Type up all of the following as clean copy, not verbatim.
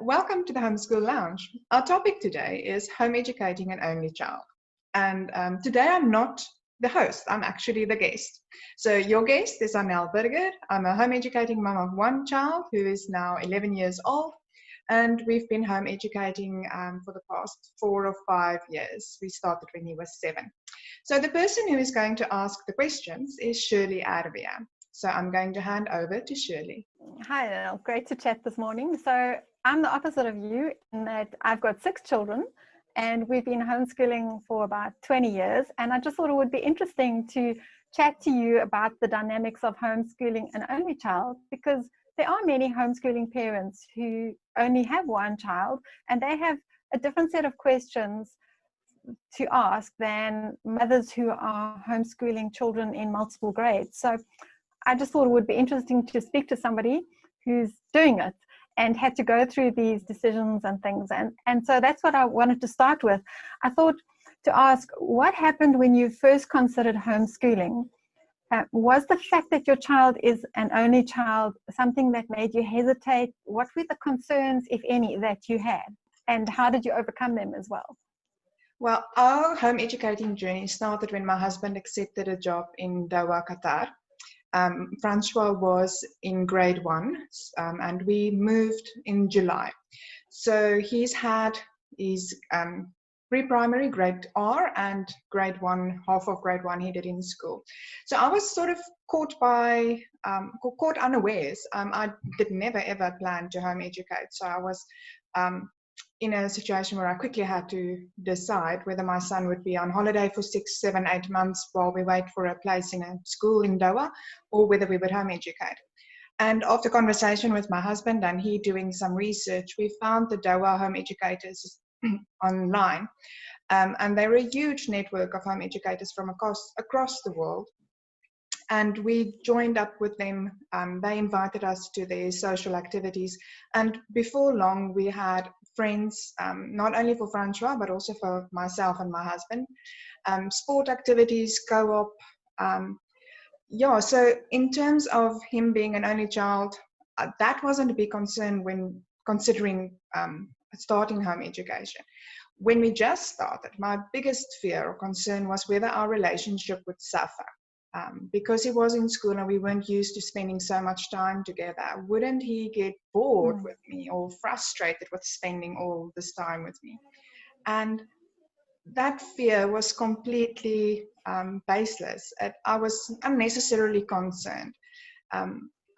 Welcome to the Homeschool Lounge. Our topic today is home educating an only child. And today I'm not the host, I'm actually the guest. So your guest is Anelle Burger. I'm a home educating mom of one child who is now 11 years old. And we've been home educating for the past 4 or 5 years. We started when he was 7. So the person who is going to ask the questions is Shirley Erwee. So I'm going to hand over to Shirley. Hi, Anelle. Great to chat this morning. So I'm the opposite of you in that I've got 6 children and we've been homeschooling for about 20 years. And I just thought it would be interesting to chat to you about the dynamics of homeschooling an only child, because there are many homeschooling parents who only have one child and they have a different set of questions to ask than mothers who are homeschooling children in multiple grades. So I just thought it would be interesting to speak to somebody who's doing it and had to go through these decisions and things. And so that's what I wanted to start with. I thought to ask, what happened when you first considered homeschooling? Was the fact that your child is an only child something that made you hesitate? What were the concerns, if any, that you had? And how did you overcome them as well? Well, our home educating journey started when my husband accepted a job in Doha, Qatar. Francois was in grade 1 and we moved in July. So he's had his pre-primary grade R and grade 1, half of grade 1 he did in school. So I was sort of caught unawares. I did never ever plan to home educate. So I was in a situation where I quickly had to decide whether my son would be on holiday for 6, 7, 8 months while we wait for a place in a school in Doha, or whether we would home educate. And after conversation with my husband and he doing some research, we found the Doha home educators online. And they're a huge network of home educators from across the world. And we joined up with them. They invited us to their social activities. And before long, we had friends, not only for Francois, but also for myself and my husband. Sport activities, co-op. So in terms of him being an only child, that wasn't a big concern when considering starting home education. When we just started, my biggest fear or concern was whether our relationship would suffer. Because he was in school and we weren't used to spending so much time together, wouldn't he get bored with me or frustrated with spending all this time with me? And that fear was completely baseless. I was unnecessarily concerned.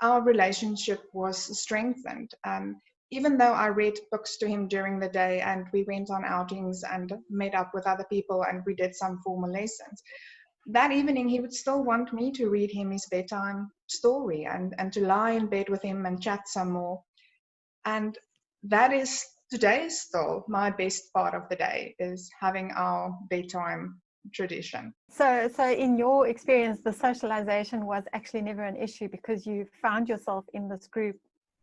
Our relationship was strengthened. Even though I read books to him during the day and we went on outings and met up with other people and we did some formal lessons, that evening he would still want me to read him his bedtime story and to lie in bed with him and chat some more. And that is today still my best part of the day, is having our bedtime tradition. So in your experience, the socialization was actually never an issue because you found yourself in this group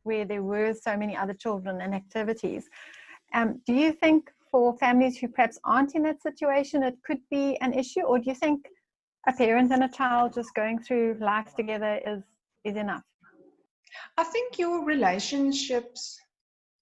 where there were so many other children and activities. Do you think for families who perhaps aren't in that situation, it could be an issue? Or do you think a parent and a child just going through life together is enough? I think your relationships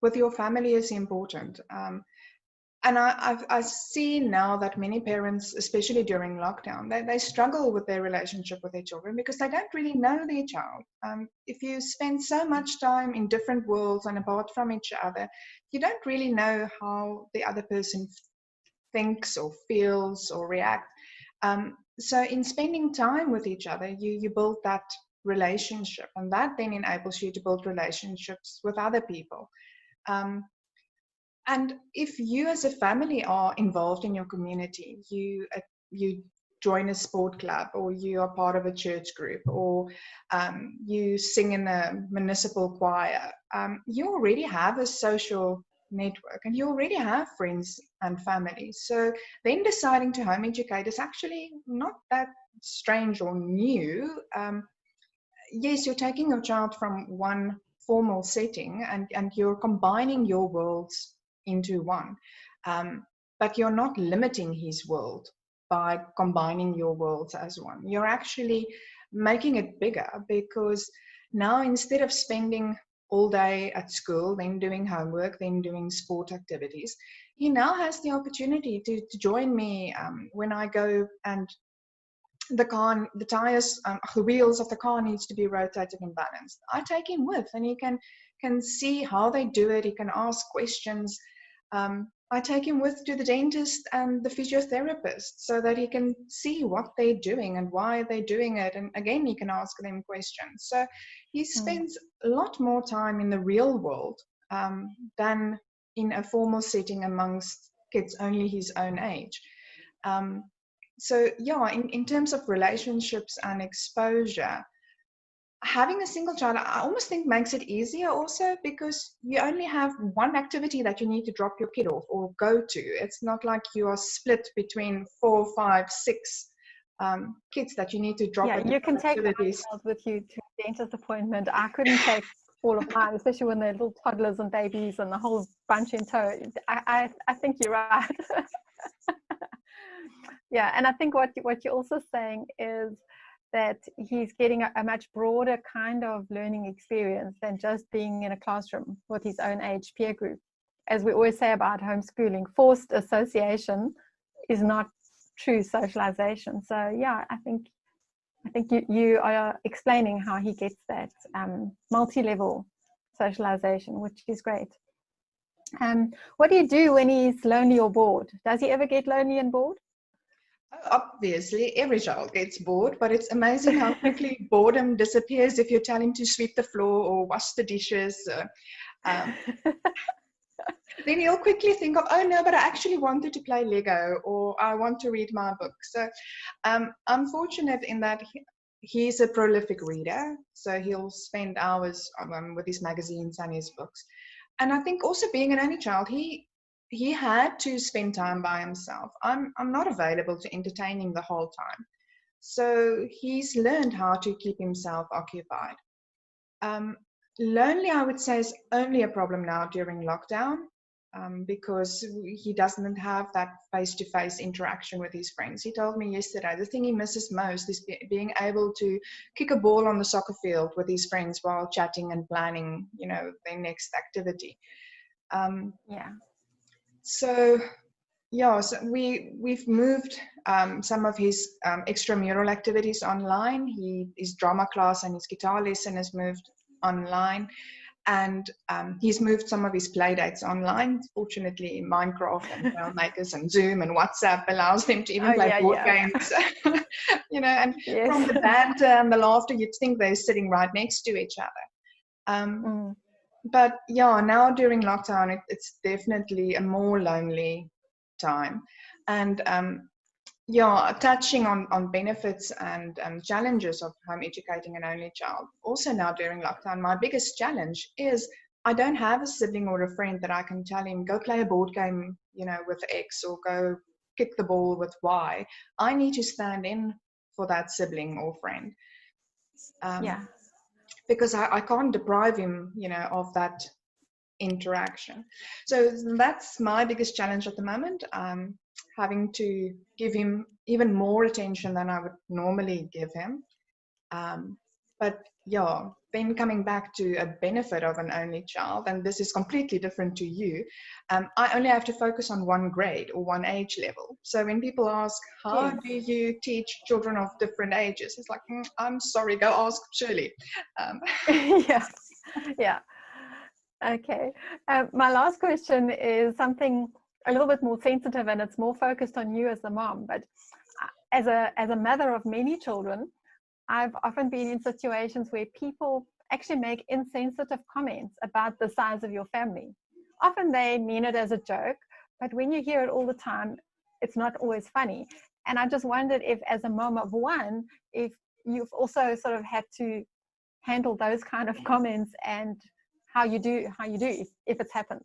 with your family is important. And I see now that many parents, especially during lockdown, they struggle with their relationship with their children because they don't really know their child. If you spend so much time in different worlds and apart from each other, you don't really know how the other person thinks or feels or reacts. So in spending time with each other, you build that relationship, and that then enables you to build relationships with other people. And if you as a family are involved in your community, you join a sport club, or you are part of a church group, or you sing in a municipal choir, you already have a social network and you already have friends and family. So then deciding to home educate is actually not that strange or new. Yes, you're taking your child from one formal setting and you're combining your worlds into one, but you're not limiting his world by combining your worlds as one. You're actually making it bigger, because now instead of spending all day at school, then doing homework, then doing sport activities. He now has the opportunity to join me when I go, and the tires, the wheels of the car needs to be rotated and balanced. I take him with, and he can see how they do it. He can ask questions. I take him with to the dentist and the physiotherapist so that he can see what they're doing and why they're doing it. And again, he can ask them questions. So he spends a lot more time in the real world than in a formal setting amongst kids only his own age. So yeah, in terms of relationships and exposure, having a single child, I almost think makes it easier also, because you only have one activity that you need to drop your kid off or go to. It's not like you are split between 4, 5, 6 kids that you need to drop at you can take one activities. child with you to a dentist appointment. I couldn't take all of mine, especially when they're little toddlers and babies and the whole bunch in tow. I think you're right. Yeah, and I think what you're also saying is that he's getting a much broader kind of learning experience than just being in a classroom with his own age peer group. As we always say about homeschooling, forced association is not true socialization. So yeah, I think you are explaining how he gets that multi-level socialization, which is great. What do you do when he's lonely or bored? Does he ever get lonely and bored? Obviously, every child gets bored, but it's amazing how quickly boredom disappears if you tell him to sweep the floor or wash the dishes. Then he'll quickly think of, oh no, but I actually wanted to play Lego, or I want to read my book. So I'm fortunate in that he's a prolific reader, so he'll spend hours with his magazines and his books. And I think also being an only child, he had to spend time by himself. I'm not available to entertain him the whole time. So he's learned how to keep himself occupied. Lonely, I would say, is only a problem now during lockdown, because he doesn't have that face-to-face interaction with his friends. He told me yesterday the thing he misses most is being able to kick a ball on the soccer field with his friends while chatting and planning, their next activity. Yeah. So we've moved some of his extramural activities online. His drama class and his guitar lesson has moved online, and he's moved some of his play dates online. Fortunately, Minecraft and Trailmakers and Zoom and WhatsApp allows them to even play board games. And yes. From the banter and the laughter, you'd think they're sitting right next to each other. But yeah, now during lockdown, it's definitely a more lonely time. And touching on benefits and challenges of home educating an only child. Also now during lockdown, my biggest challenge is I don't have a sibling or a friend that I can tell him, go play a board game, with X, or go kick the ball with Y. I need to stand in for that sibling or friend. Because I can't deprive him, of that interaction. So that's my biggest challenge at the moment. Having to give him even more attention than I would normally give him. But then coming back to a benefit of an only child, and this is completely different to you, I only have to focus on one grade or one age level. So when people ask, how do you teach children of different ages? It's like, I'm sorry, go ask Shirley. Yeah. Okay. My last question is something a little bit more sensitive, and it's more focused on you as a mom. But as a mother of many children, I've often been in situations where people actually make insensitive comments about the size of your family. Often they mean it as a joke, but when you hear it all the time, it's not always funny. And I just wondered if, as a mom of one, if you've also sort of had to handle those kind of comments, and how you do if it's happened.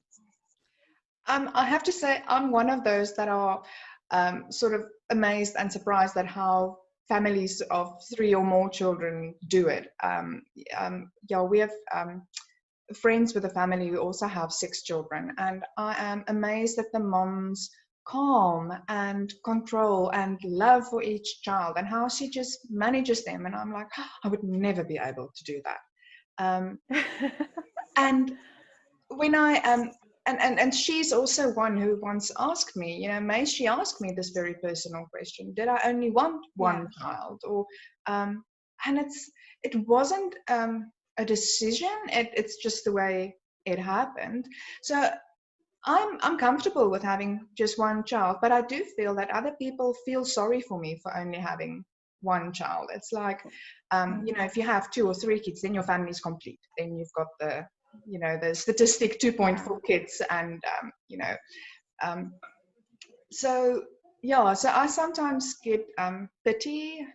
I have to say I'm one of those that are sort of amazed and surprised at how families of 3 or more children do it. We have friends with a family who also have 6 children, and I am amazed at the mom's calm and control and love for each child and how she just manages them. And I'm like, I would never be able to do that. And when I and she's also one who once asked me, may she asked me this very personal question: did I only want Yeah. one child, or and it wasn't a decision. It's just the way it happened. So I'm comfortable with having just one child, but I do feel that other people feel sorry for me for only having one child. It's like, if you have 2 or 3 kids, then your family is complete. Then you've got the statistic Yeah. 2.4 kids, and um, so yeah. So I sometimes get pity.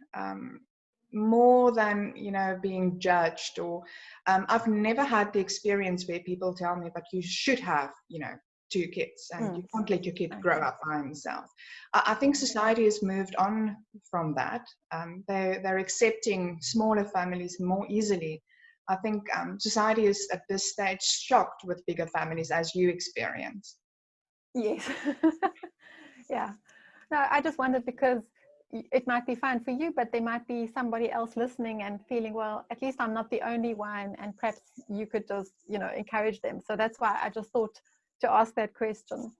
More than being judged, or I've never had the experience where people tell me, but you should have 2 kids, and you can't let your kid grow Okay. up by himself. I think society has moved on from that. They're accepting smaller families more easily. I think society is at this stage shocked with bigger families, as you experience. Yes. Yeah. No, I just wondered because it might be fine for you, but there might be somebody else listening and feeling, well, at least I'm not the only one, and perhaps you could just, encourage them. So that's why I just thought to ask that question.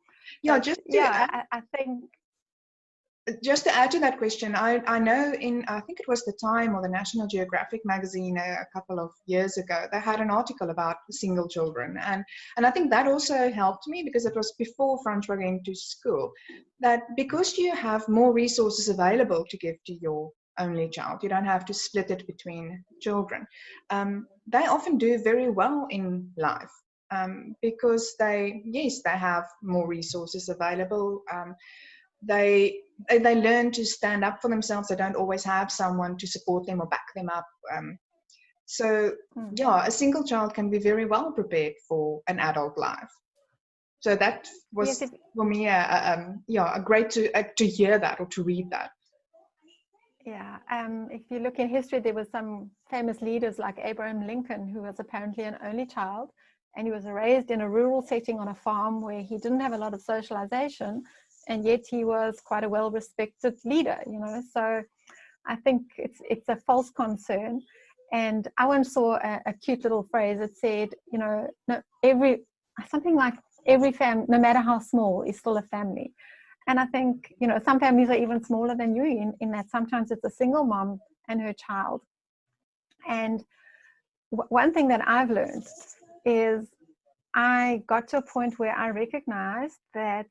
Yeah, But just to yeah, I think, to add to that question, I know I think it was the Time or the National Geographic magazine a couple of years ago, they had an article about single children. And I think that also helped me, because it was before Francois went to school, that because you have more resources available to give to your only child, you don't have to split it between children. They often do very well in life, because they have more resources available. They learn to stand up for themselves. They don't always have someone to support them or back them up. So yeah, a single child can be very well prepared for an adult life. So that yes, was for me a great to hear that or to read that. yeah. If you look in history, there were some famous leaders like Abraham Lincoln, who was apparently an only child, and he was raised in a rural setting on a farm where he didn't have a lot of socialization, and yet he was quite a well-respected leader. So I think it's a false concern. And I once saw a cute little phrase that said, no, something like every family, no matter how small, is still a family. And I think, some families are even smaller than you in that sometimes it's a single mom and her child. And one thing that I've learned is I got to a point where I recognized that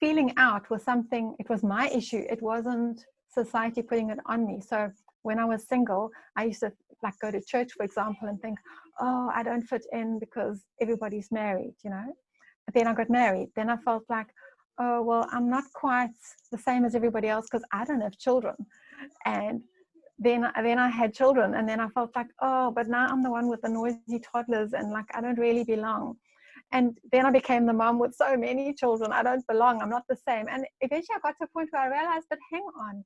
feeling out was something, it was my issue. It wasn't society putting it on me. So when I was single, I used to like go to church, for example, and think, oh, I don't fit in because everybody's married, But then I got married. Then I felt like, oh, well, I'm not quite the same as everybody else because I don't have children. And then I had children, and then I felt like, oh, but now I'm the one with the noisy toddlers, and like I don't really belong. And then I became the mom with so many children. I don't belong. I'm not the same. And eventually I got to a point where I realized, but hang on.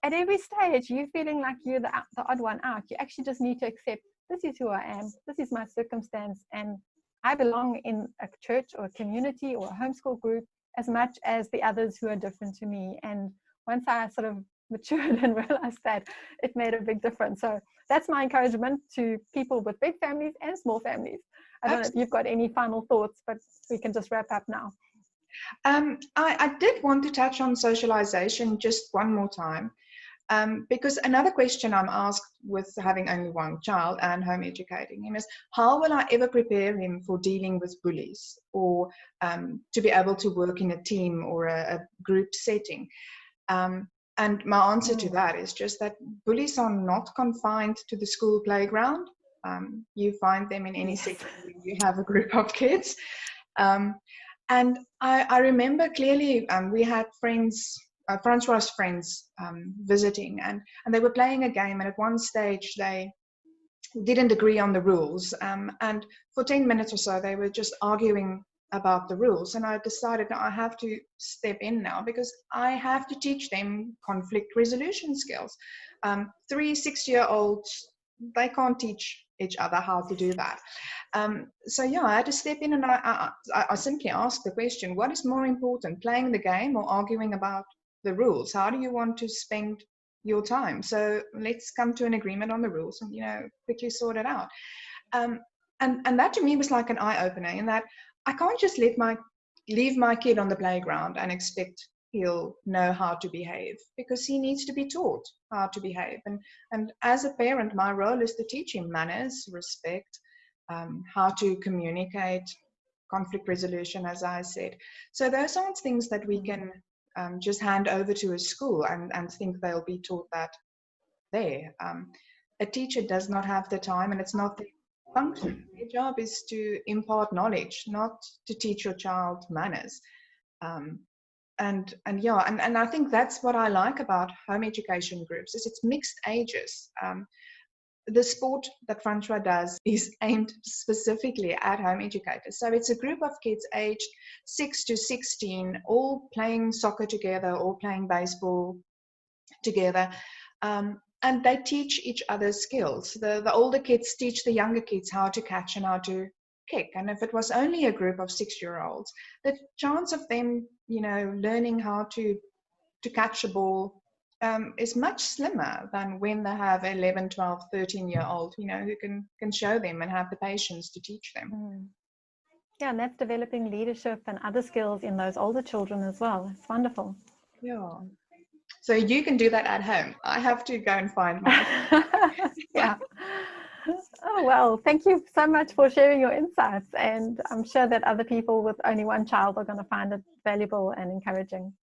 At every stage, you're feeling like you're the odd one out. You actually just need to accept, this is who I am. This is my circumstance. And I belong in a church or a community or a homeschool group as much as the others who are different to me. And once I sort of matured and realized that, it made a big difference. So that's my encouragement to people with big families and small families. I don't know if you've got any final thoughts, but we can just wrap up now. I did want to touch on socialization just one more time, because another question I'm asked with having only one child and home educating him is, how will I ever prepare him for dealing with bullies, or to be able to work in a team or a group setting? And my answer to that is just that bullies are not confined to the school playground. You find them in any setting where you have a group of kids. And I remember clearly, we had friends, Francois' friends, visiting, and they were playing a game, and at one stage they didn't agree on the rules, and for 10 minutes or so they were just arguing about the rules. And I decided, no, I have to step in now, because I have to teach them conflict resolution skills. 3 6-year-olds, they can't teach each other how to do that. So yeah, I had to step in, and I simply asked the question, what is more important, playing the game or arguing about the rules? How do you want to spend your time? So let's come to an agreement on the rules and quickly sort it out. And that to me was like an eye-opener, in that I can't just leave my kid on the playground and expect he'll know how to behave, because he needs to be taught how to behave. And as a parent, my role is to teach him manners, respect, how to communicate, conflict resolution, as I said. So those aren't things that we can just hand over to a school and think they'll be taught that there. A teacher does not have the time, and it's not their function. Their job is to impart knowledge, not to teach your child manners. Um, and I think that's what I like about home education groups, is it's mixed ages. The sport that Francois does is aimed specifically at home educators. So it's a group of kids aged 6 to 16, all playing soccer together, all playing baseball together. And they teach each other skills. The older kids teach the younger kids how to catch and how to kick. And if it was only a group of 6-year-olds, the chance of them, learning how to catch a ball is much slimmer than when they have 11, 12, 13-year-old, who can show them and have the patience to teach them. Yeah, and that's developing leadership and other skills in those older children as well. It's wonderful. Yeah. So you can do that at home. I have to go and find mine. Yeah. Oh, well, thank you so much for sharing your insights. And I'm sure that other people with only one child are going to find it valuable and encouraging.